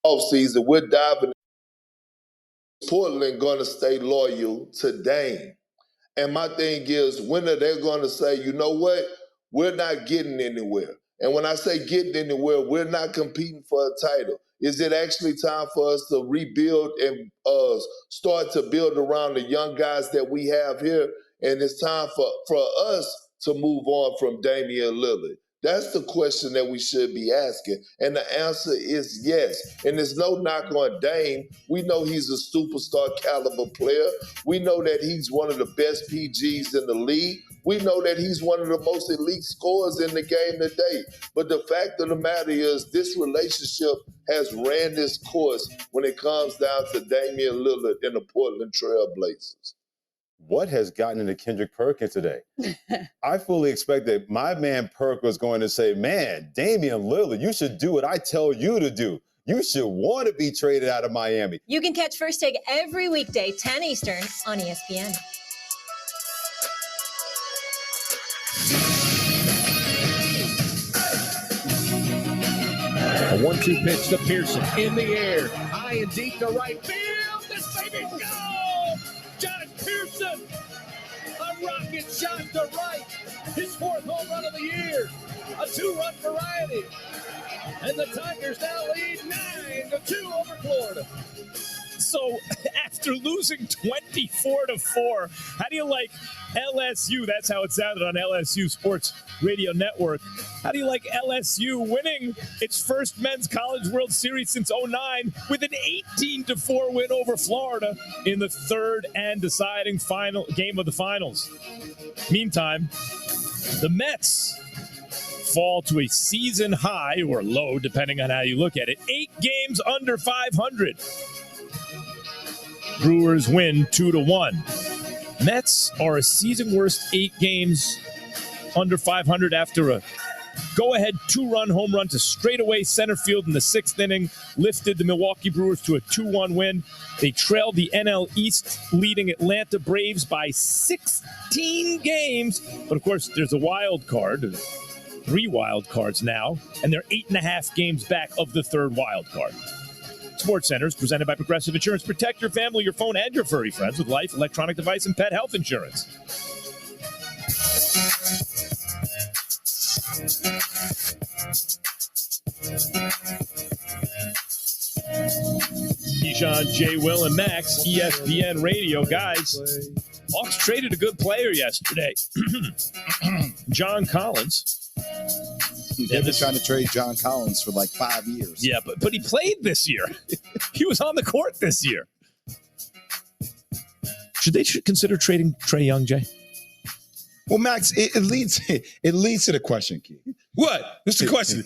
offseason, we're diving. Portland going to stay loyal to Dame. And my thing is, when are they going to say, you know what, we're not getting anywhere? And when I say getting anywhere, we're not competing for a title. Is it actually time for us to rebuild and start to build around the young guys that we have here? And it's time for us to move on from Damian Lillard. That's the question that we should be asking. And the answer is yes. And there's no knock on Dame. We know he's a superstar caliber player. We know that he's one of the best PGs in the league. We know that he's one of the most elite scorers in the game today. But the fact of the matter is, this relationship has ran its course when it comes down to Damian Lillard and the Portland Trail Blazers. What has gotten into Kendrick Perkins today? I fully expected my man Perk was going to say, man, Damian Lillard, you should do what I tell you to do. You should want to be traded out of Miami. You can catch First Take every weekday, 10 Eastern on ESPN. A 1-2 pitch to Pearson in the air, high and deep to right field. This baby go! John Pearson, a rocket shot to right. His 4th home run of the year. A 2-run variety. And the Tigers now lead 9-2 over Florida. So after losing 24-4, how do you like LSU? That's how it sounded on LSU Sports Radio Network. How do you like LSU winning its first men's college World Series since 2009 with an 18-4 win over Florida in the 3rd and deciding final game of the finals? Meantime, the Mets fall to a season high or low, depending on how you look at it, 8 games under 500. Brewers win 2-1. Mets are a season worst 8 games under 500 after a go-ahead 2-run home run to straightaway center field in the 6th inning, lifted the Milwaukee Brewers to a 2-1 win. They trailed the NL East leading Atlanta Braves by 16 games. But, of course, there's a wild card, 3 wild cards now, and they're 8.5 games back of the 3rd wild card. Sports Center is presented by Progressive Insurance. Protect your family, your phone, and your furry friends with life, electronic device, and pet health insurance. Keyshawn, J. Will, and Max, ESPN Radio. Guys, Hawks traded a good player yesterday. John Collins. They've been trying to trade John Collins for like 5 years. Yeah, but he played this year. He was on the court this year. Should they consider trading Trae Young, Jay? Well, Max, it leads to the question, Key. What? What's the question?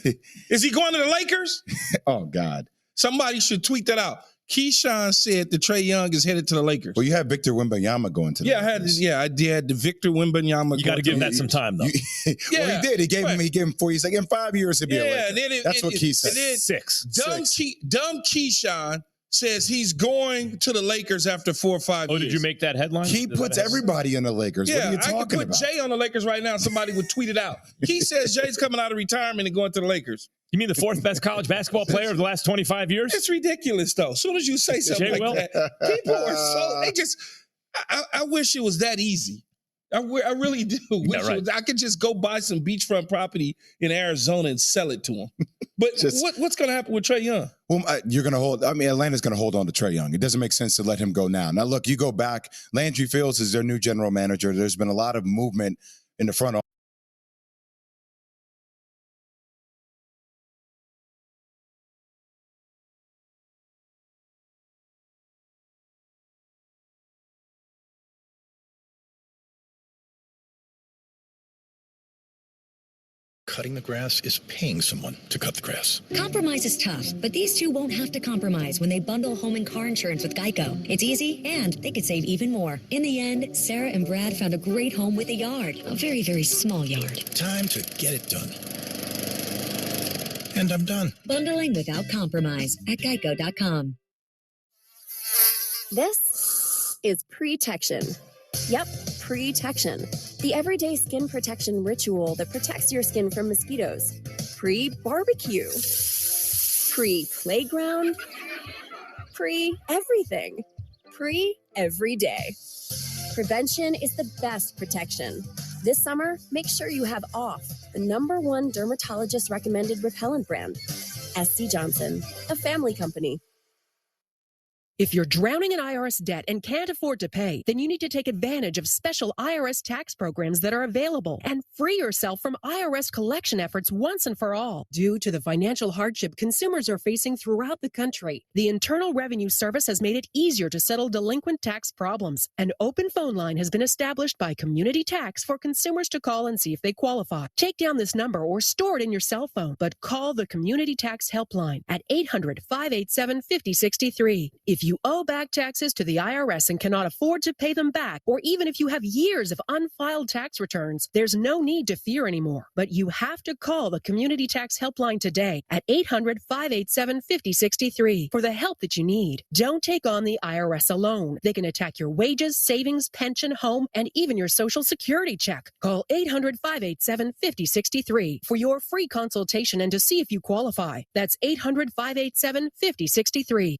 Is he going to the Lakers? Oh, God. Somebody should tweet that out. Keyshawn said that Trae Young is headed to the Lakers. Well, you had Victor Wembanyama going to the Lakers. I had the Victor Wembanyama. You got to give that some time, though. Well, he did. He gave him 4 years. Like, in 5 years, he'll be a Laker. That's what Key said. 6. Dumb Keyshawn says he's going to the Lakers after 4 or 5 years. Oh, did you make that headline? He puts everybody in the Lakers. Yeah, what are you talking I could put about? Jay on the Lakers right now. Somebody would tweet it out. He says Jay's coming out of retirement and going to the Lakers. You mean the 4th best college basketball player of the last 25 years? It's ridiculous, though. As soon as you say something like that, people are so, they just, I wish it was that easy. I really do. I could just go buy some beachfront property in Arizona and sell it to him. But what's going to happen with Trae Young? Well, you're going to hold. I mean, Atlanta's going to hold on to Trae Young. It doesn't make sense to let him go now. Now, look, you go back. Landry Fields is their new general manager. There's been a lot of movement in the front office. Cutting the grass is paying someone to cut the grass. Compromise is tough, but these two won't have to compromise when they bundle home and car insurance with Geico. It's easy, and they could save even more. In the end, Sarah and Brad found a great home with a yard, a very, very small yard. Time to get it done. And I'm done. Bundling without compromise at geico.com. This is Protection. Yep, Protection. The everyday skin protection ritual that protects your skin from mosquitoes. Pre-barbecue. Pre-playground, pre-everything, pre-every day. Prevention is the best protection. This summer, make sure you have OFF, the #1 dermatologist recommended repellent brand. SC Johnson, a family company. If you're drowning in IRS debt and can't afford to pay, then you need to take advantage of special IRS tax programs that are available and free yourself from IRS collection efforts once and for all. Due to the financial hardship consumers are facing throughout the country, the Internal Revenue Service has made it easier to settle delinquent tax problems. An open phone line has been established by Community Tax for consumers to call and see if they qualify. Take down this number or store it in your cell phone, but call the Community Tax Helpline at 800-587-5063. If you owe back taxes to the IRS and cannot afford to pay them back, or even if you have years of unfiled tax returns, there's no need to fear anymore. But you have to call the Community Tax Helpline today at 800-587-5063 for the help that you need. Don't take on the IRS alone. They can attack your wages, savings, pension, home, and even your Social Security check. Call 800-587-5063 for your free consultation and to see if you qualify. That's 800-587-5063.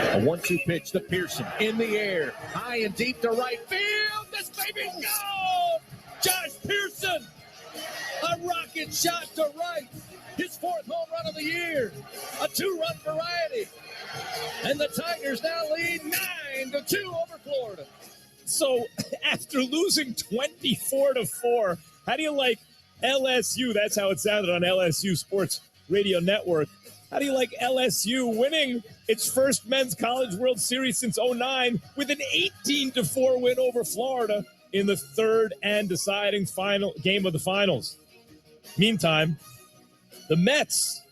A 1-2 pitch to Pearson in the air, high and deep to right field. This baby go! Josh Pearson, a rocket shot to right. His 4th home run of the year, a 2-run variety. And the Tigers now lead 9-2 over Florida. So after losing 24-4, how do you like LSU? That's how it sounded on LSU Sports Radio Network. How do you like LSU winning its first Men's College World Series since 2009 with an 18-4 win over Florida in the 3rd and deciding final game of the finals? Meantime, the Mets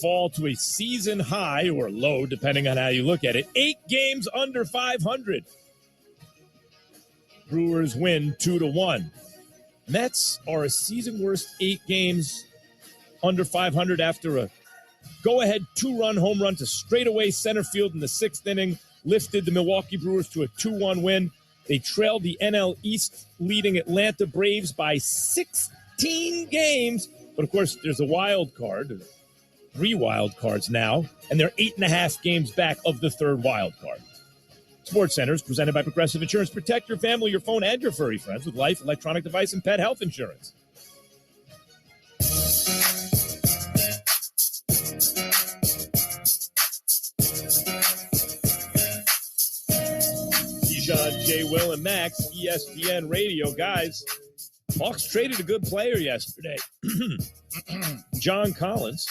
fall to a season high or low, depending on how you look at it, 8 games under 500. Brewers win 2-1. Mets are a season worst 8 games under 500 after a go-ahead 2-run home run to straightaway center field in the 6th inning, lifted the Milwaukee Brewers to a 2-1 win. They trailed the NL East leading Atlanta Braves by 16 games. But, of course, there's a wild card, 3 wild cards now, and they're 8.5 games back of the 3rd wild card. Sports Center is presented by Progressive Insurance. Protect your family, your phone, and your furry friends with life, electronic device, and pet health insurance. John, Jay, Will, and Max, ESPN Radio. Guys, Hawks traded a good player yesterday. John Collins.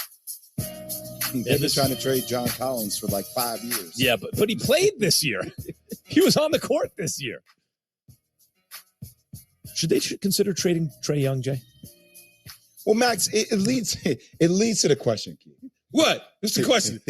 They've been trying to trade John Collins for like 5 years. Yeah, but he played this year. He was on the court this year. Should they consider trading Trae Young, Jay? Well, Max, it leads to the question, Keith. What? What's the question?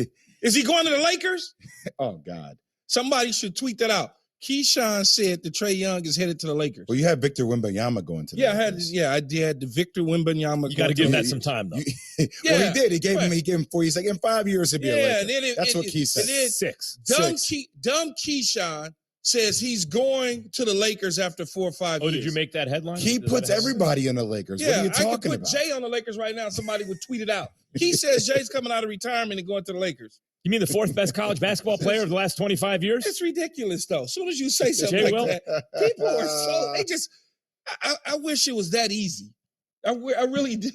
Is he going to the Lakers? Oh, God. Somebody should tweet that out. Keyshawn said that Trae Young is headed to the Lakers. Well, you had Victor Wembanyama going to the Lakers. I did the Victor Wembanyama. You got to give that some time, though. Well, he did. He gave him 4. He's like, in 5 years, he'll be a Laker. That's what Key said. Six. Dumb Keyshawn says he's going to the Lakers after 4 or 5 years. Oh, did you make that headline? He puts everybody in the Lakers. Yeah, what are you talking I could put about? Jay on the Lakers right now. Somebody would tweet it out. He says Jay's coming out of retirement and going to the Lakers. You mean the 4th best college basketball player of the last 25 years? It's ridiculous, though. As soon as you say something that, people are I wish it was that easy. I really do.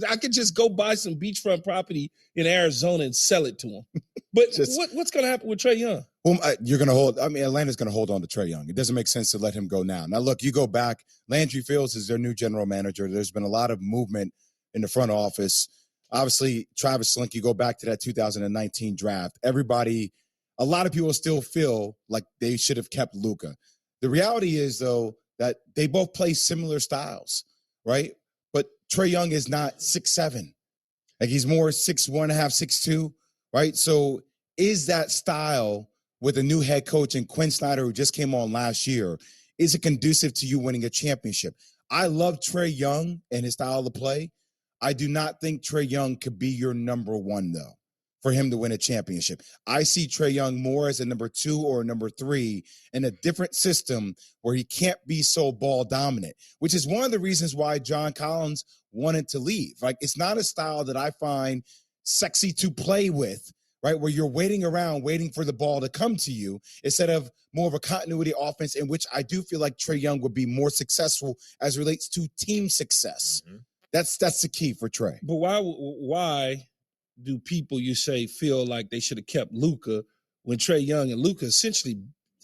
I could just go buy some beachfront property in Arizona and sell it to them. But what's going to happen with Trae Young? Well, you're going to hold. Atlanta's going to hold on to Trae Young. It doesn't make sense to let him go now. Now, look, you go back. Landry Fields is their new general manager. There's been a lot of movement in the front office. Obviously, Travis Slinky, you go back to that 2019 draft. A lot of people still feel like they should have kept Luka. The reality is, though, that they both play similar styles, right? But Trae Young is not 6'7". Like, he's more 6'1.5", 6'2", right? So is that style with a new head coach and Quinn Snyder, who just came on last year, is it conducive to you winning a championship? I love Trae Young and his style of play. I do not think Trae Young could be your number one, though, for him to win a championship. I see Trae Young more as a number 2 or a number 3 in a different system where he can't be so ball dominant, which is one of the reasons why John Collins wanted to leave. Like, it's not a style that I find sexy to play with, right? Where you're waiting around, waiting for the ball to come to you instead of more of a continuity offense in which I do feel like Trae Young would be more successful as relates to team success. Mm-hmm. That's the key for Trae. But why do people, you say, feel like they should have kept Luka when Trae Young and Luka essentially,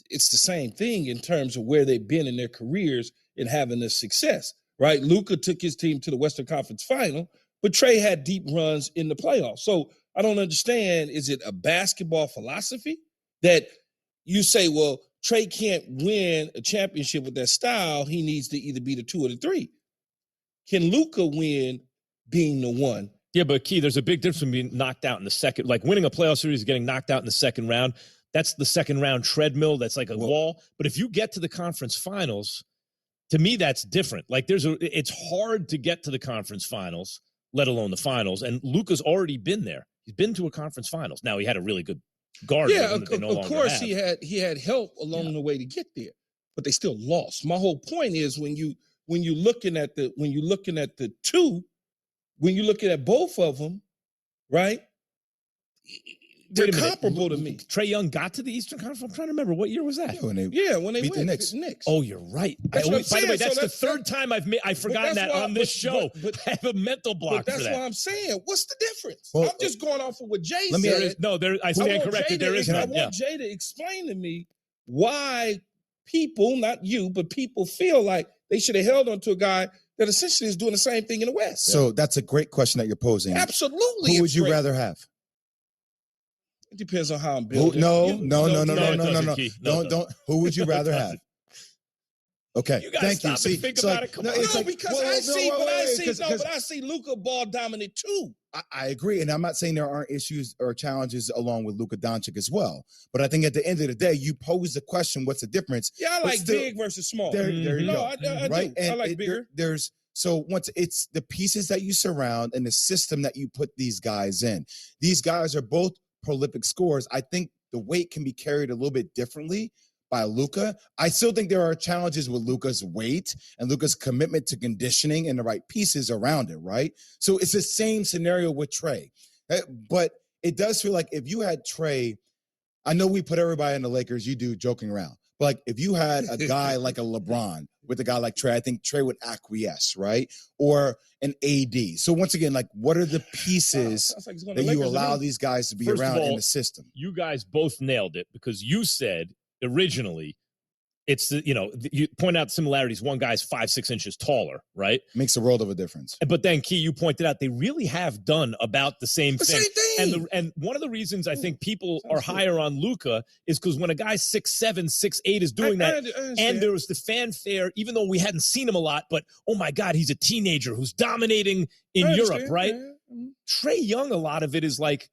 it's the same thing in terms of where they've been in their careers and having this success, right? Luka took his team to the Western Conference Final, but Trae had deep runs in the playoffs. So I don't understand, is it a basketball philosophy that you say, well, Trae can't win a championship with that style, he needs to either be the 2 or the 3. Can Luka win being the 1? Yeah, but Key, there's a big difference from being knocked out in the second, like winning a playoff series, getting knocked out in the second round. That's the second round treadmill. That's like a wall. But if you get to the conference finals, to me, that's different. Like it's hard to get to the conference finals, let alone the finals. And Luka's already been there. He's been to a conference finals. Now he had a really good guard. Yeah, of course he had help along the way to get there, but they still lost. My whole point is when you're looking at the 2, when you're looking at both of them, right? They're comparable to me. Trae Young got to the Eastern Conference. I'm trying to remember, what year was that? When they beat the Knicks. Oh, you're right. By the way, that's the third time I've forgotten that on this show. But I have a mental block for that. That's what I'm saying. What's the difference? I'm just going off of what Jay said. I stand corrected. There is none. I want Jay to explain to me why people, not you, but people feel like they should have held on to a guy that essentially is doing the same thing in the West. So that's a great question that you're posing. Absolutely. Who would you rather have? It depends on how I'm building. No. Don't. Who would you rather have? Okay, you thank you. See, think about it. Come on. Because I see Luka ball dominant too. I agree, and I'm not saying there aren't issues or challenges along with Luka Doncic as well. But I think at the end of the day, you pose the question: what's the difference? Yeah, I like big versus small. There you go. I right? do. And I like bigger. Once it's the pieces that you surround and the system that you put these guys in. These guys are both prolific scorers. I think the weight can be carried a little bit differently by Luka. I still think there are challenges with Luka's weight and Luka's commitment to conditioning and the right pieces around it, right? So it's the same scenario with Trae. But it does feel like if you had Trae, I know we put everybody in the Lakers, you do joking around. But like if you had a guy like a LeBron with a guy like Trae, I think Trae would acquiesce, right? Or an AD. So once again, like what are the pieces that you allow these guys to be around in the system? You guys both nailed it because you said originally it's you point out similarities. One guy's 5-6 inches taller, right? Makes a world of a difference. But then, Key, you pointed out they really have done about the same thing. And one of the reasons I think people are higher on Luka is because when a guy's 6'7", 6'8" is doing that, and there was the fanfare, even though we hadn't seen him a lot, but oh my God, he's a teenager who's dominating in Europe, right? Trae Young, a lot of it is like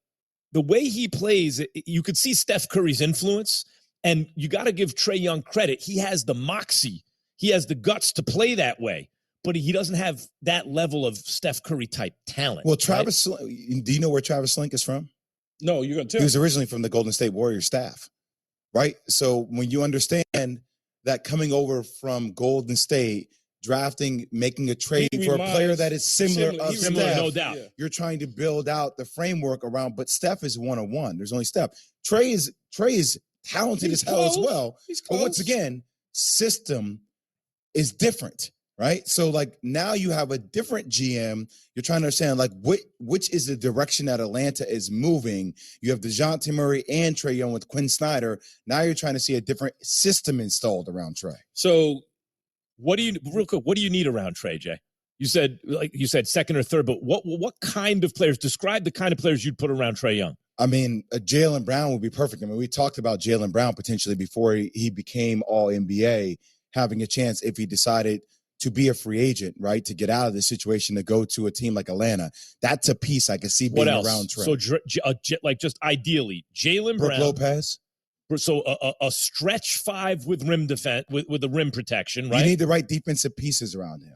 the way he plays. You could see Steph Curry's influence. And you got to give Trae Young credit. He has the moxie. He has the guts to play that way. But he doesn't have that level of Steph Curry type talent. Well, Travis, do you know where Travis Slink is from? No, you're going to tell me. He was originally from the Golden State Warriors staff, right? So when you understand that coming over from Golden State, drafting, making a trade for a player that is similar Steph, no doubt. You're trying to build out the framework around, but Steph is one-on-one. There's only Steph. Trae is talented as hell as well. But once again, system is different, right? So like now you have a different GM. You're trying to understand like which is the direction that Atlanta is moving. You have DeJounte Murray and Trae Young with Quinn Snyder. Now you're trying to see a different system installed around Trae. So what do you need around Trae, Jay? You said second or third, but what kind of players? Describe the kind of players you'd put around Trae Young. I mean, Jaylen Brown would be perfect. I mean, we talked about Jaylen Brown potentially before he became All-NBA, having a chance if he decided to be a free agent, right, to get out of this situation, to go to a team like Atlanta. That's a piece I could see being around Trae. So, just ideally, Jaylen Brown. Lopez. So a stretch 5 with rim defense, with the rim protection, right? You need the right defensive pieces around him.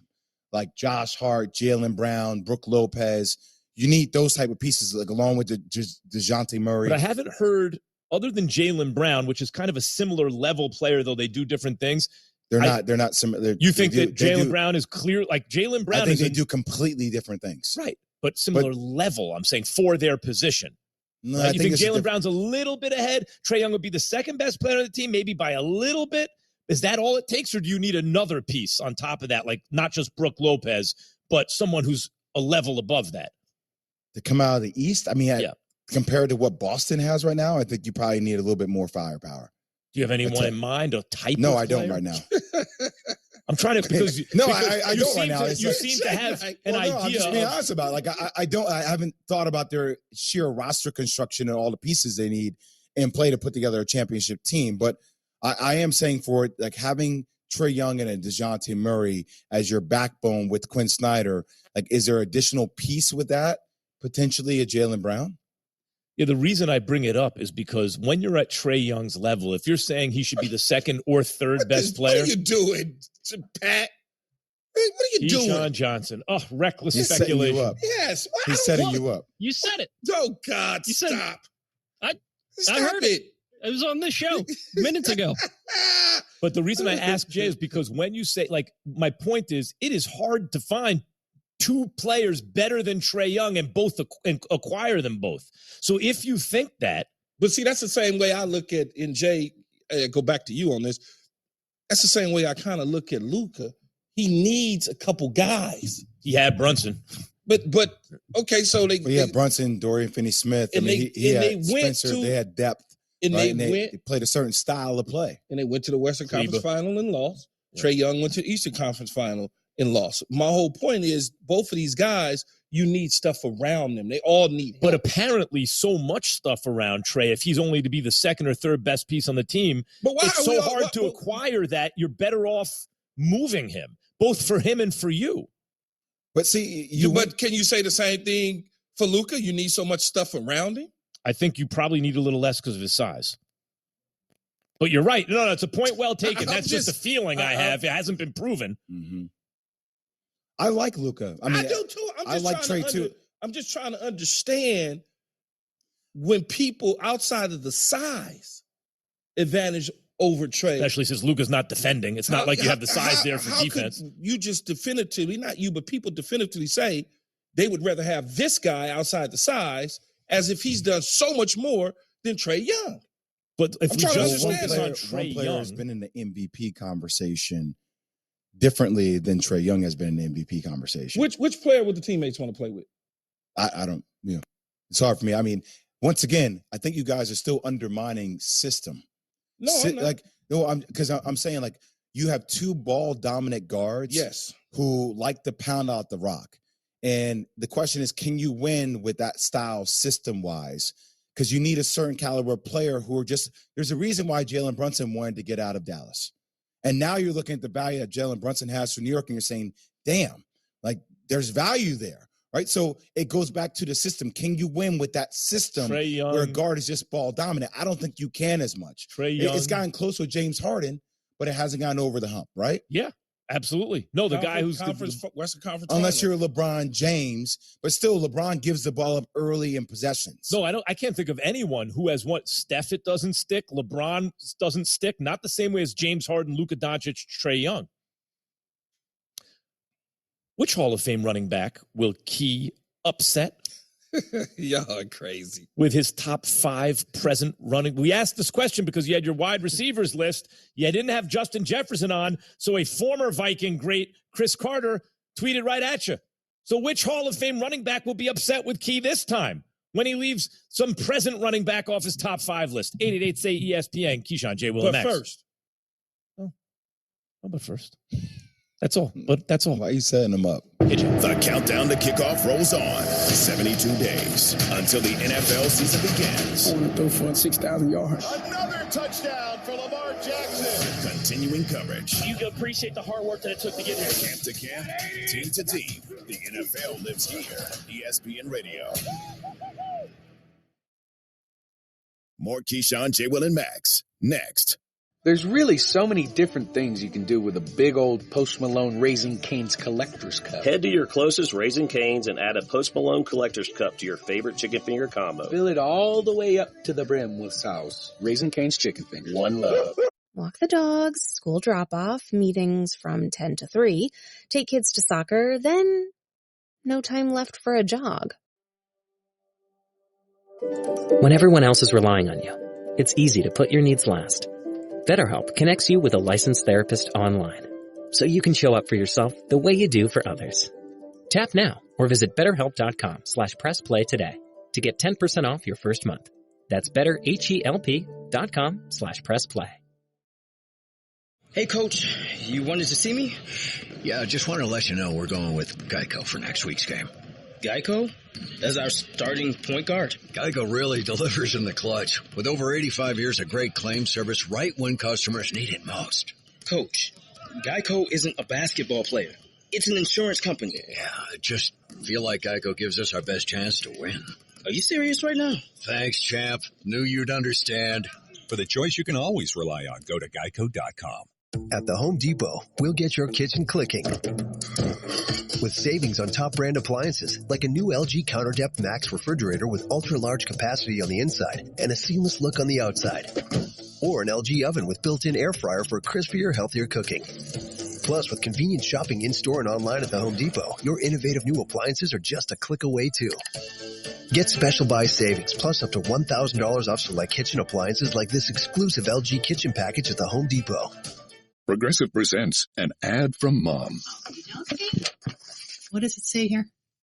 like Josh Hart, Jaylen Brown, Brooke Lopez. You need those type of pieces, like along with DeJounte Murray. But I haven't heard, other than Jaylen Brown, which is kind of a similar level player, though they do different things. They're not similar. You think that Jaylen Brown is clear? Like Jaylen Brown, I think they do completely different things, right? But similar level. I'm saying for their position. No, right? You think Jaylen Brown's a little bit ahead? Trae Young would be the second best player on the team, maybe by a little bit. Is that all it takes, or do you need another piece on top of that, like not just Brooke Lopez, but someone who's a level above that? To come out of the East, I mean, compared to what Boston has right now, I think you probably need a little bit more firepower. Do you have anyone in mind, a type? No, of I don't player? right now. I'm trying to because I don't right now. You seem to have an idea. I'm just being honest about it. Like I haven't thought about their sheer roster construction and all the pieces they need in play to put together a championship team. But I am saying for it, like having Trae Young and a DeJounte Murray as your backbone with Quinn Snyder, like is there additional piece with that? Potentially a Jaylen Brown? Yeah, the reason I bring it up is because when you're at Trae Young's level, if you're saying he should be the second or third best player. What are you doing, Pat? What are you doing? Keyshawn Johnson. Oh, reckless He's speculation. Setting you up. Yes. He's setting you up. You said it. Oh, God, stop. I heard it. It was on this show minutes ago. But the reason I ask Jay is because when you say, like, my point is, it is hard to find two players better than Trae Young and acquire them both. So if you think that. But see, that's the same way I look at, and Jay, go back to you on this. That's the same way I kind of look at Luka. He needs a couple guys. He had Brunson. But okay, so they had Brunson, Dorian Finney-Smith. I mean, he had Spencer. They had depth. And right? they played a certain style of play. And they went to the Western Conference Final and lost. Yeah. Trae Young went to the Eastern Conference Final and lost. My whole point is both of these guys, you need stuff around them. They all need help. But apparently so much stuff around Trae, if he's only to be the second or third best piece on the team, it's so hard to acquire that you're better off moving him, both for him and for you. But see, but can you say the same thing for Luka? You need so much stuff around him? I think you probably need a little less because of his size. But you're right. No, it's a point well taken. That's just a feeling I have. It hasn't been proven. Mm-hmm. I like Luka. I mean, I do too. I like Trae too. I'm just trying to understand when people outside of the size advantage over Trae. Especially since Luka's not defending. It's not like you have the size there for defense. You just definitively, not you, but people definitively say they would rather have this guy outside the size as if he's done so much more than Trae Young. But if we just focus on one Trae player Young, has been in the MVP conversation differently than Trae Young has been in the MVP conversation. Which player would the teammates want to play with? I don't, it's hard for me. I mean, once again, I think you guys are still undermining system. No, I'm not. Because I'm saying like you have two ball dominant guards, yes, who like to pound out the rock. And the question is, can you win with that style system wise? Because you need a certain caliber player who are there's a reason why Jalen Brunson wanted to get out of Dallas. And now you're looking at the value that Jalen Brunson has for New York and you're saying, damn, like there's value there, right? So it goes back to the system. Can you win with that system where a guard is just ball dominant? I don't think you can as much. Trae Young. It's gotten close with James Harden, but it hasn't gotten over the hump, right? Yeah. Absolutely. No, the guy who's Western Conference. Unless you're LeBron James, but still LeBron gives the ball up early in possessions. No, I can't think of anyone who has Steph, it doesn't stick. LeBron doesn't stick. Not the same way as James Harden, Luka Doncic, Trae Young. Which Hall of Fame running back will Key upset? Y'all are crazy. With his top 5 present running. We asked this question because you had your wide receivers list. You didn't have Justin Jefferson on. So a former Viking great, Chris Carter, tweeted right at you. So which Hall of Fame running back will be upset with Key this time when he leaves some present running back off his top 5 list? 888-SAY-ESPN. Keyshawn, J. Will, and Max. First. But first. That's all. But that's all. Why are you setting them up? The countdown to kickoff rolls on. 72 days until the NFL season begins. I want to throw for 6,000 yards. Another touchdown for Lamar Jackson. Continuing coverage. You can appreciate the hard work that it took to get here. Camp to camp, team to team. The NFL lives here. ESPN Radio. More Keyshawn, J. Will, and Max. Next. There's really so many different things you can do with a big old Post Malone Raising Cane's Collector's Cup. Head to your closest Raising Cane's and add a Post Malone Collector's Cup to your favorite chicken finger combo. Fill it all the way up to the brim with sauce. Raising Cane's Chicken Fingers. One love. Walk the dogs, school drop-off, meetings from 10 to 3, take kids to soccer, then no time left for a jog. When everyone else is relying on you, it's easy to put your needs last. BetterHelp connects you with a licensed therapist online, so you can show up for yourself the way you do for others. Tap now or visit betterhelp.com/pressplay today to get 10% off your first month. That's betterhelp.com/pressplay. Hey, Coach, you wanted to see me? Yeah, I just wanted to let you know we're going with Geico for next week's game. Geico? As our starting point guard? Geico really delivers in the clutch, with over 85 years of great claim service right when customers need it most. Coach, Geico isn't a basketball player. It's an insurance company. Yeah, I just feel like Geico gives us our best chance to win. Are you serious right now? Thanks, champ. Knew you'd understand. For the choice you can always rely on, go to geico.com. At the Home Depot, we'll get your kitchen clicking with savings on top brand appliances like a new LG CounterDepth Max refrigerator with ultra-large capacity on the inside and a seamless look on the outside. Or an LG oven with built-in air fryer for crispier, healthier cooking. Plus, with convenient shopping in-store and online at the Home Depot, your innovative new appliances are just a click away, too. Get special buy savings, plus up to $1,000 off select kitchen appliances like this exclusive LG kitchen package at the Home Depot. Progressive presents an ad from Mom. What does it say here?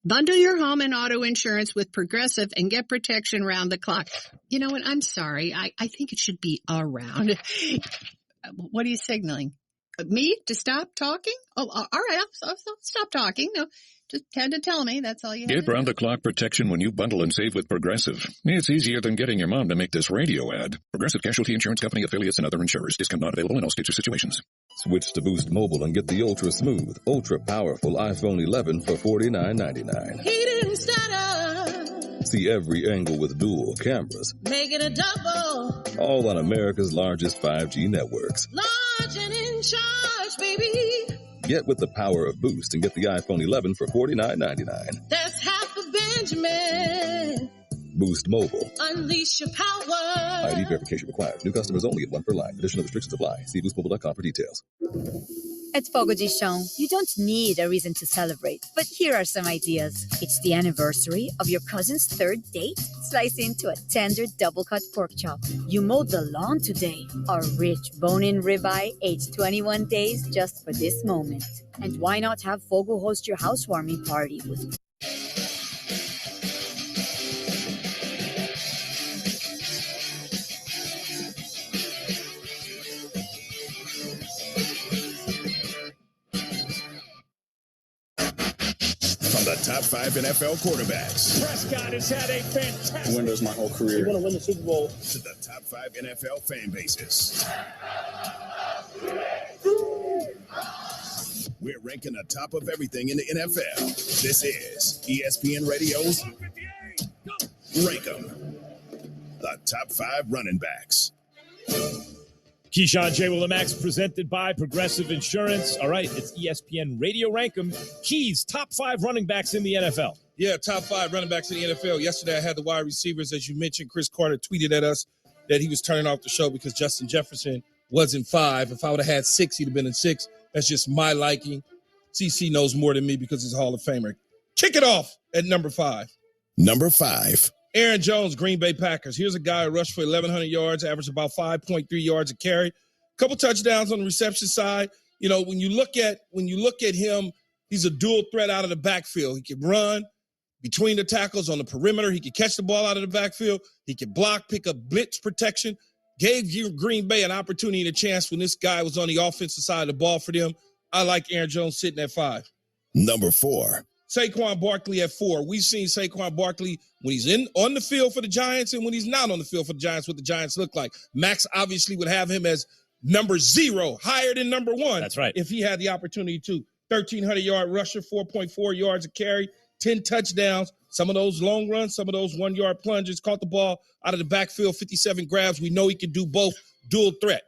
Bundle your home and auto insurance with Progressive and get protection round the clock. You know what? I'm sorry. I think it should be around. What are you signaling? Me to stop talking? Oh, all right. I'll stop talking. No, just had to tell me. That's all you had Get to do. round-the-clock protection when you bundle and save with Progressive. It's easier than getting your mom to make this radio ad. Progressive Casualty Insurance Company, affiliates, and other insurers. Discount not available in all states or situations. Switch to Boost Mobile and get the ultra-smooth, ultra-powerful iPhone 11 for $49.99. Heated and stutter. See every angle with dual cameras. Make it a double. All on America's largest 5G networks. Large and in charge, baby. Get with the power of Boost and get the iPhone 11 for $49.99. That's half of Benjamin. Boost Mobile. Unleash your power. ID verification required. New customers only at one per line. Additional restrictions apply. See boostmobile.com for details. At Fogo de Chão, you don't need a reason to celebrate, but here are some ideas. It's the anniversary of your cousin's third date. Slice into a tender double-cut pork chop. You mowed the lawn today. A rich bone-in ribeye aged 21 days just for this moment. And why not have Fogo host your housewarming party with The top 5 NFL quarterbacks. Prescott has had a fantastic Windows my whole career. You want to win the Super Bowl. To the top 5 NFL fan bases. We're ranking the top of everything in the NFL. This is ESPN Radio's Rank 'em. The top 5 running backs. Keyshawn J. Will Max, presented by Progressive Insurance. All right, it's ESPN Radio Rankum. Keys, top 5 running backs in the NFL. Yeah, top 5 running backs in the NFL. Yesterday I had the wide receivers, as you mentioned. Chris Carter tweeted at us that he was turning off the show because Justin Jefferson was in 5. If I would have had 6, he'd have been in 6. That's just my liking. CC knows more than me because he's a Hall of Famer. Kick it off at number 5. Number 5. Aaron Jones, Green Bay Packers. Here's a guy who rushed for 1,100 yards, averaged about 5.3 yards a carry. Couple touchdowns on the reception side. You know, when you look at him, he's a dual threat out of the backfield. He can run between the tackles on the perimeter. He can catch the ball out of the backfield. He can block, pick up blitz protection. Gave Green Bay an opportunity and a chance when this guy was on the offensive side of the ball for them. I like Aaron Jones sitting at 5. Number 4. Saquon Barkley at 4. We've seen Saquon Barkley when he's on the field for the Giants and when he's not on the field for the Giants, what the Giants look like. Max obviously would have him as number 0, higher than number 1. That's right. If he had the opportunity to. 1,300-yard rusher, 4.4 yards a carry, 10 touchdowns, some of those long runs, some of those 1-yard plunges, caught the ball out of the backfield, 57 grabs. We know he can do both, dual threat.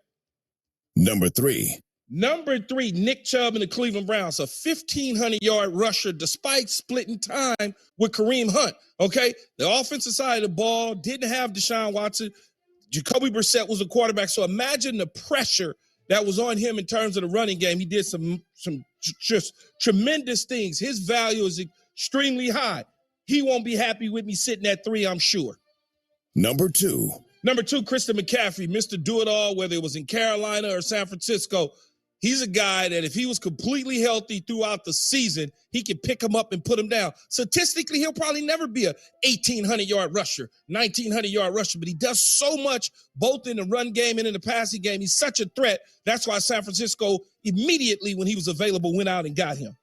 Number 3. Number 3, Nick Chubb and the Cleveland Browns, a 1,500-yard rusher despite splitting time with Kareem Hunt, okay? The offensive side of the ball didn't have Deshaun Watson. Jacoby Brissett was the quarterback, so imagine the pressure that was on him in terms of the running game. He did some just tremendous things. His value is extremely high. He won't be happy with me sitting at 3, I'm sure. Number 2. Number 2, Christian McCaffrey, Mr. Do-It-All, whether it was in Carolina or San Francisco. He's a guy that if he was completely healthy throughout the season, he can pick him up and put him down. Statistically, he'll probably never be a 1,800-yard rusher, 1,900-yard rusher, but he does so much both in the run game and in the passing game. He's such a threat. That's why San Francisco immediately, when he was available, went out and got him.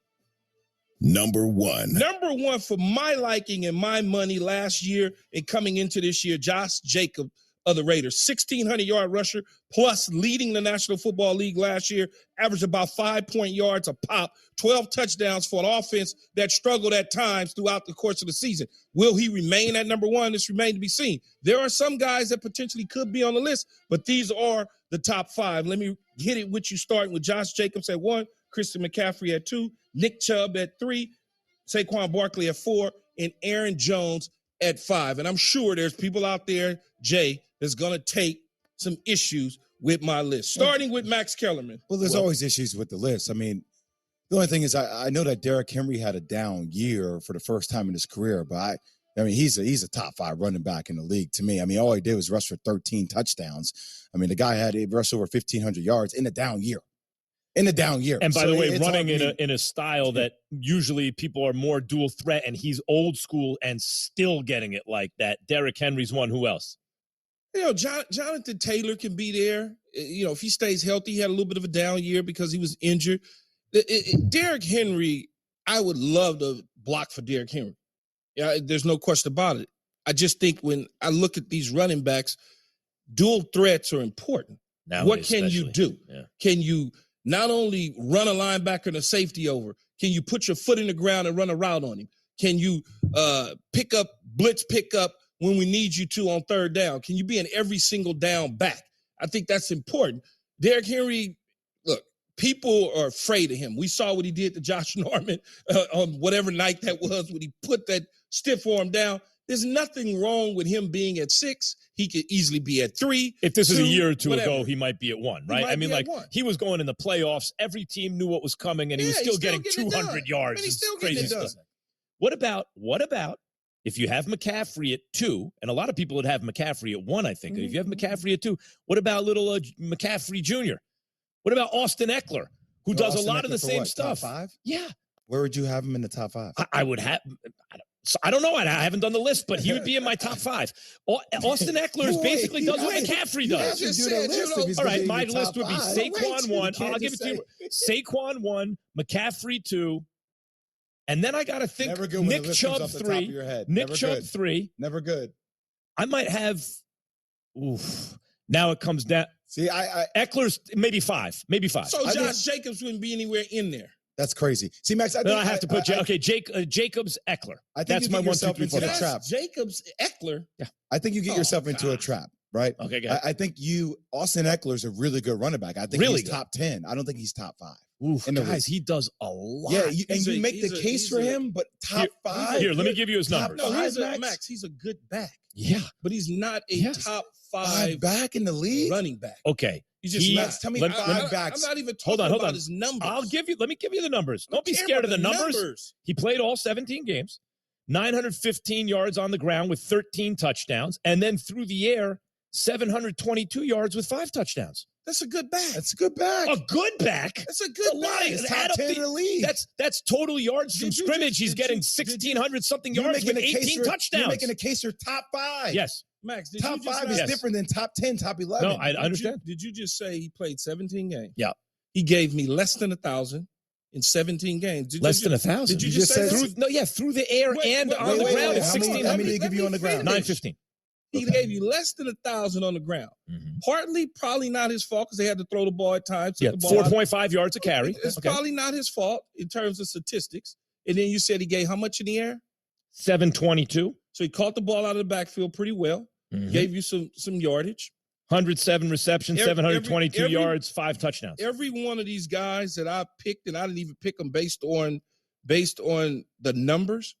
Number 1. Number 1 for my liking and my money last year and coming into this year, Josh Jacobs of the Raiders, 1,600-yard rusher, plus leading the National Football League last year, averaged about 5 yards a pop, 12 touchdowns for an offense that struggled at times throughout the course of the season. Will he remain at number 1? This remains to be seen. There are some guys that potentially could be on the list, but these are the top 5. Let me hit it with you, starting with Josh Jacobs at 1, Christian McCaffrey at 2, Nick Chubb at 3, Saquon Barkley at 4, and Aaron Jones at 5. And I'm sure there's people out there, Jay, that's going to take some issues with my list, starting with Max Kellerman. Well, there's always issues with the list. I mean, the only thing is I know that Derrick Henry had a down year for the first time in his career, but I mean, he's a top 5 running back in the league to me. I mean, all he did was rush for 13 touchdowns. I mean, the guy had rushed over 1,500 yards in a down year. And by the way, running in a style that usually people are more dual threat, and he's old school and still getting it like that. Derrick Henry's one. Who else? You know, Jonathan Taylor can be there. You know, if he stays healthy, he had a little bit of a down year because he was injured. Derrick Henry, I would love to block for Derrick Henry. Yeah, there's no question about it. I just think when I look at these running backs, dual threats are important. What can you do? Yeah. Can you not only run a linebacker and a safety over, can you put your foot in the ground and run a route on him? Can you blitz pick up when we need you to on third down? Can you be an every single down back? I think that's important. Derrick Henry, look, people are afraid of him. We saw what he did to Josh Norman on whatever night that was when he put that stiff arm down. There's nothing wrong with him being at 6. He could easily be at 3. If this is a year or two whatever. ago, he might be at 1, right? I mean, like, he was going in the playoffs. Every team knew what was coming, and he was still getting 200 yards. He's still crazy getting it done. stuff. What about if you have McCaffrey at 2, and a lot of people would have McCaffrey at 1, I think. Mm-hmm. If you have McCaffrey at 2, what about little McCaffrey Jr.? What about Austin Eckler, who does a lot of the same stuff? Top 5? Yeah. Where would you have him in the top 5? I would have. I don't know. I haven't done the list, but he would be in my top 5. Austin Eckler basically does what McCaffrey does. All right, my list would be Saquon 1. I'll give it to you. Saquon 1, McCaffrey 2, and then I got to think Nick Chubb 3. Nick Chubb 3. Never good. I might have. Oof. Now it comes down. See, Eckler's maybe 5. So Josh Jacobs wouldn't be anywhere in there. That's crazy. See, Max, I have to put Jacobs, Eckler. I think that's my 1, 2, 3, 4. Trap. Jacobs, Eckler. Yeah. I think you get yourself into a trap, right? Okay, go ahead. I think Austin Eckler's a really good running back. I think he's top 10. I don't think he's top 5. Oof, guys, he does a lot. Yeah, you make the case for him, but top 5. Here, let me give you his numbers. No, Max, he's a good back. Yeah. But he's not a top 5 back in the league. Running back. Okay. Max, tell me 5 backs. I'm not even talking about his numbers. Let me give you the numbers. Don't be scared of the numbers. He played all 17 games, 915 yards on the ground with 13 touchdowns, and then through the air, 722 yards with 5 touchdowns. That's a good back. That's a good back. A good back? That's a good back. It's top 10 in the league. That's total yards from scrimmage. He's getting 1,600 something yards with 18 touchdowns. You're making a case for top 5. Yes. Max, top 5 is different than top 10, top 11. No, I understand. Did you just say he played 17 games? Yeah. He gave me less than 1,000 in 17 games. Less than 1,000? Did you just say through the air and on the ground. It's 1,600. How many did he give you on the ground? 915. He gave you less than 1,000 on the ground. Mm-hmm. Partly, probably not his fault because they had to throw the ball at times. Yeah, 4.5 yards a carry. It's probably not his fault in terms of statistics. And then you said he gave how much in the air? 722. So he caught the ball out of the backfield pretty well. Mm-hmm. Gave you some yardage. 107 receptions, 722 yards, 5 touchdowns. Every one of these guys that I picked, and I didn't even pick them based on the numbers,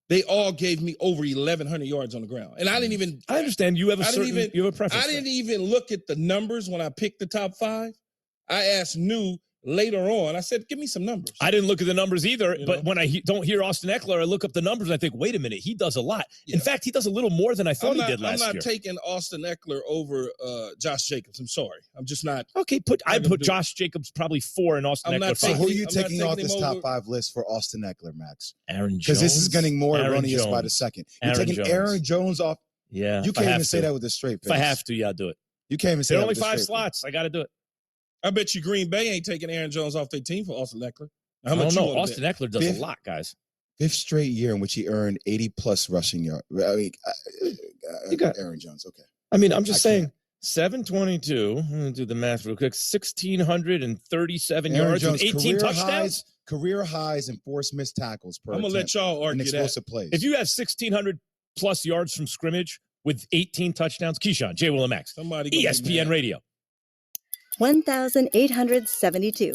they all gave me over 1,100 yards on the ground. And I didn't even... I understand. You have a preference. I didn't even look at the numbers when I picked the top 5. I asked New later on. I said, give me some numbers. I didn't look at the numbers either, but when I don't hear Austin Eckler, I look up the numbers and I think, wait a minute, he does a lot. Yeah. In fact, he does a little more than I thought he did last year. I'm not taking Austin Eckler over Josh Jacobs. I'm sorry. I'm just not. Okay, I put Josh Jacobs probably 4 and Austin Eckler 5. So who are you taking off this top 5 list for Austin Eckler, Max? Aaron Jones. Because this is getting more erroneous by the second. You're taking Aaron Jones off. Yeah. You can't even say that with a straight face. If I have to, yeah, I'll do it. You can't even say that with a straight face. There are only 5 slots. I got to do it. I bet you Green Bay ain't taking Aaron Jones off their team for Austin Eckler. I don't know. Austin Eckler does a lot, guys. 5th straight year in which he earned 80-plus rushing yards. I mean, you got Aaron Jones. Okay. I mean, I'm just saying, 722. I'm going to do the math real quick. 1,637 yards and 18 touchdowns. Career highs and forced missed tackles per I'm going to let y'all argue explosive plays. If you have 1,600-plus yards from scrimmage with 18 touchdowns, Keyshawn, J. Will and Max, ESPN Radio. 1,872.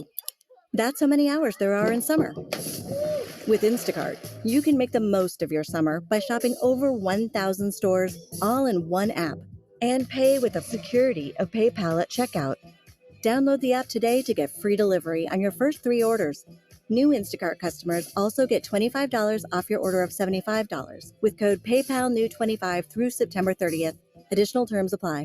That's how many hours there are in summer. With Instacart, you can make the most of your summer by shopping over 1,000 stores all in one app and pay with the security of PayPal at checkout. Download the app today to get free delivery on your first 3 orders. New Instacart customers also get $25 off your order of $75 with code PayPalNew25 through September 30th. Additional terms apply.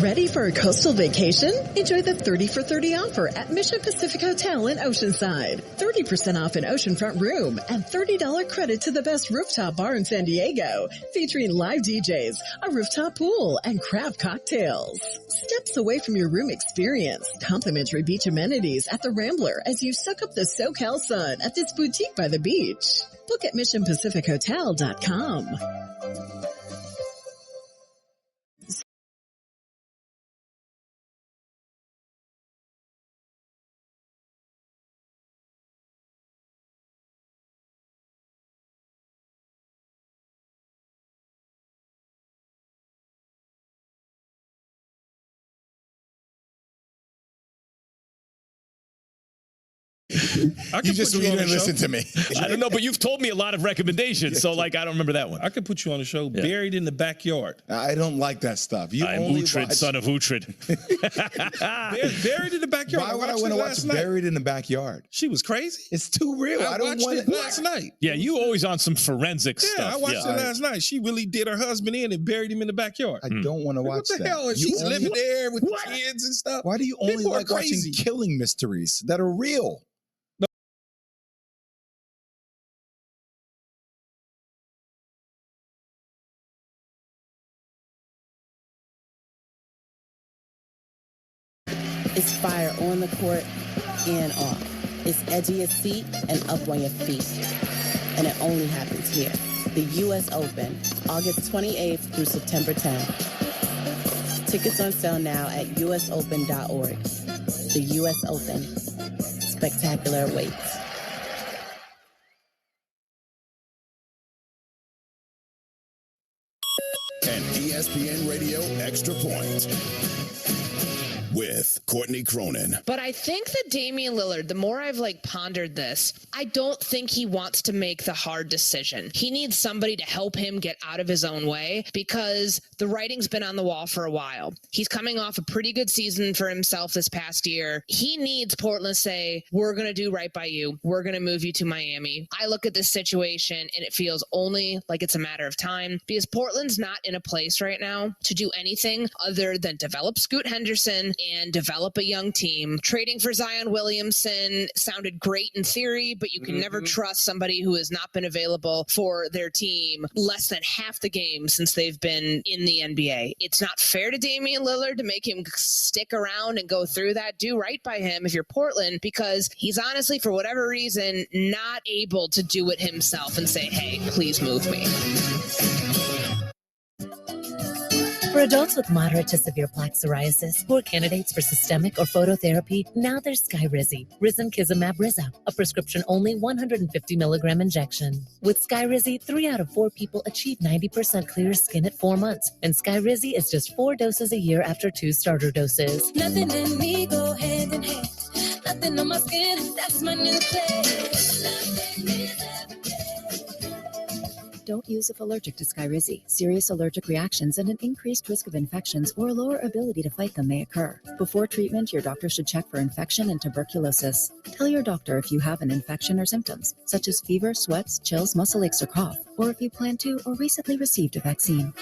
Ready for a coastal vacation? Enjoy the 30 for 30 offer at Mission Pacific Hotel in Oceanside. 30% off an oceanfront room and $30 credit to the best rooftop bar in San Diego, featuring live DJs, a rooftop pool, and craft cocktails. Steps away from your room experience. Complimentary beach amenities at the Rambler as you soak up the SoCal sun at this boutique by the beach. Book at missionpacifichotel.com. You just didn't listen to me. I don't know, but you've told me a lot of recommendations, so I don't remember that one. I could put you on the show, Buried in the Backyard. I don't like that stuff. I'm Uhtred, son of Uhtred. Buried in the Backyard. Why would I want to watch Buried in the Backyard? She was crazy. It's too real. I don't want it last night. Yeah, you always on some forensic stuff. Yeah, I watched it last night. She really did her husband in and buried him in the backyard. I don't want to watch that. What the hell? She's living there with the kids and stuff. Why do you only like watching killing mysteries that are real? It's fire on the court and off. It's edgy as seat and up on your feet. And it only happens here. The U.S. Open, August 28th through September 10th. Tickets on sale now at usopen.org. The U.S. Open. Spectacular awaits. An ESPN Radio Extra Point with Courtney Cronin. But I think that Damian Lillard, the more I've pondered this, I don't think he wants to make the hard decision. He needs somebody to help him get out of his own way because the writing's been on the wall for a while. He's coming off a pretty good season for himself this past year. He needs Portland to say, we're going to do right by you. We're going to move you to Miami. I look at this situation and it feels only like it's a matter of time because Portland's not in a place right now to do anything other than develop Scoot Henderson and develop a young team. Trading for Zion Williamson sounded great in theory, but you can never trust somebody who has not been available for their team less than half the game since they've been in the NBA. It's not fair to Damian Lillard to make him stick around and go through that. Do right by him if you're Portland, because he's honestly, for whatever reason, not able to do it himself and say, hey, please move me. For adults with moderate to severe plaque psoriasis who are candidates for systemic or phototherapy, now there's Skyrizi, risankizumab Riza, a prescription-only 150 milligram injection. With Skyrizi, 3 out of 4 people achieve 90% clear skin at 4 months, and Skyrizi is just 4 doses a year after 2 starter doses. Nothing in me go hand in hand. Nothing on my skin, that's my new place. Don't use if allergic to Skyrizi. Serious allergic reactions and an increased risk of infections or a lower ability to fight them may occur. Before treatment, your doctor should check for infection and tuberculosis. Tell your doctor if you have an infection or symptoms, such as fever, sweats, chills, muscle aches, or cough, or if you plan to or recently received a vaccine.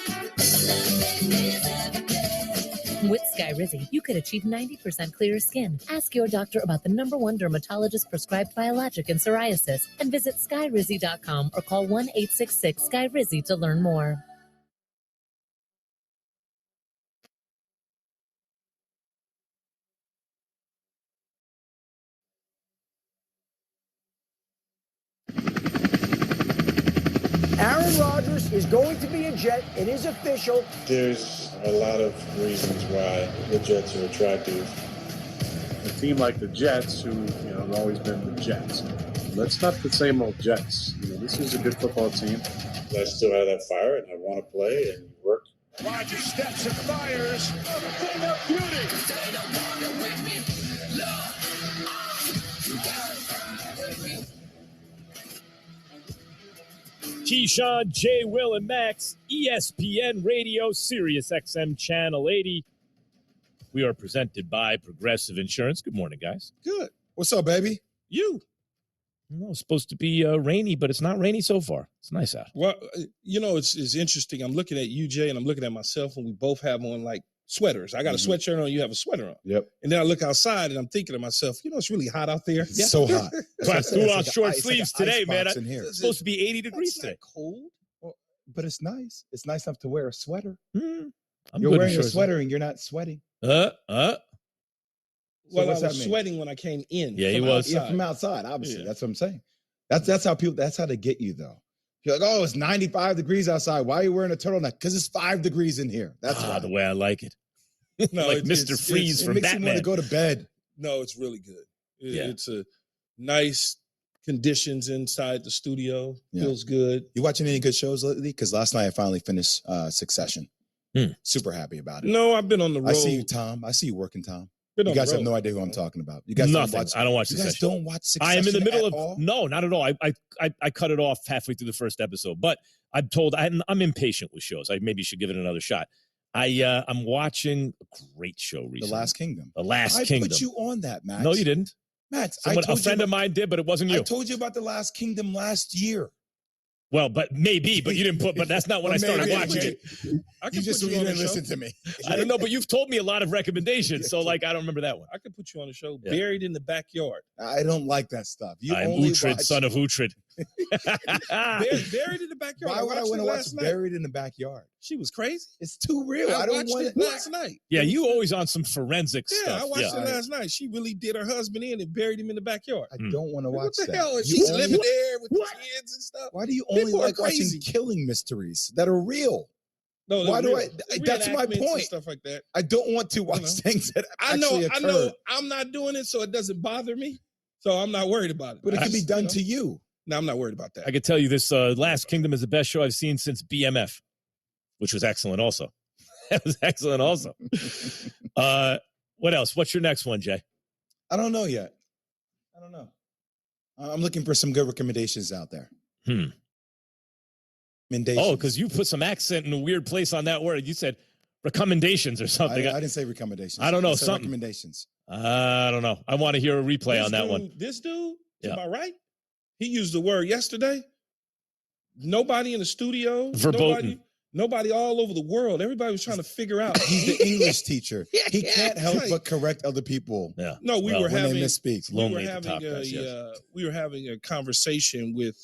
With Skyrizi, you could achieve 90% clearer skin. Ask your doctor about the #1 dermatologist prescribed biologic in psoriasis and visit skyrizi.com or call 1-866-SKYRIZI to learn more. Aaron Rodgers is going to be a Jet. It is official. There's a lot of reasons why the Jets are attractive. A team like the Jets, who have always been the Jets. That's not the same old Jets. This is a good football team. I still have that fire, and I want to play and work. Rodgers steps and fires. A thing of beauty. Keyshawn, J. Will, and Max, ESPN Radio, Sirius XM Channel 80. We are presented by Progressive Insurance. Good morning, guys. Good. What's up, baby? You. Well, it's supposed to be rainy, but it's not rainy so far. It's nice out. Well, it's interesting. I'm looking at you, Jay, and I'm looking at myself, and we both have on like sweaters. I got a sweatshirt on, you have a sweater on. Yep. And then I look outside, and I'm thinking to myself, it's really hot out there. It's so hot. I threw on short sleeves like today, man. in here. It's supposed to be 80 degrees today. Cold. Well, but it's nice. It's nice enough to wear a sweater. I'm you're good wearing a sweater and you're not sweating. Well, I what's that was mean? sweating when I came in. Yeah, he was. Yeah, from outside, obviously. Yeah. That's what I'm saying. That's how they get you, though. You're like, oh, it's 95 degrees outside. Why are you wearing a turtleneck? Because it's 5 degrees in here. That's the way I like it. No, like Mr. Freeze from Batman. It makes Batman. you want to go to bed. No, it's really good. Yeah. It's a nice conditions inside the studio. Feels good. You watching any good shows lately? Because last night I finally finished Succession. Super happy about it. No, I've been on the road. I see you, Tom. I see you working, Tom. You guys have no idea who I'm talking about. You guys Nothing. I don't watch You Succession. guys don't watch Succession. I am in the middle of all? No, not at all. I cut it off halfway through the first episode, but I'm told I'm impatient with shows. I maybe should give it another shot. I'm watching a great show recently. The Last Kingdom. The Last Kingdom. I put you on that, Max. No, you didn't. Max, a friend of mine did, but it wasn't you. I told you about The Last Kingdom last year. Well, but maybe, but you didn't put. But that's not when I started watching it. You didn't listen to me. I don't know, but you've told me a lot of recommendations, so I don't remember that one. I could put you on the show. Yeah. Buried in the Backyard. I don't like that stuff. I'm Uhtred, son of Uhtred. Buried in the Backyard. Why would I want to watch Buried in the Backyard? She was crazy. It's too real. I don't want it last night. Yeah, you always on some forensic stuff. Yeah, I watched it last night. She really did her husband in and buried him in the backyard. I don't want to watch that. What the hell? She's living there with the kids and stuff. Why do you only like watching killing mysteries that are real? No, why real. do I? That's my point. Stuff like that. I don't want to watch things that actually occur. I know. I'm not doing it, so it doesn't bother me. So I'm not worried about it. But it can be done to you. No, I'm not worried about that. I could tell you this Last Kingdom is the best show I've seen since BMF, which was excellent also. That was excellent also. What else? What's your next one, Jay? I don't know yet. I don't know. I'm looking for some good recommendations out there. Oh, because you put some accent in a weird place on that word. You said recommendations or something. I didn't say recommendations. I don't know. Something. Recommendations. I don't know. I want to hear a replay on that one. This dude, am I right? He used the word yesterday. Nobody in the studio. Verboten. Nobody all over the world. Everybody was trying to figure out. He's the English teacher. He can't help but correct other people. Yeah. No, we were having. When they misspeak. We were having a conversation with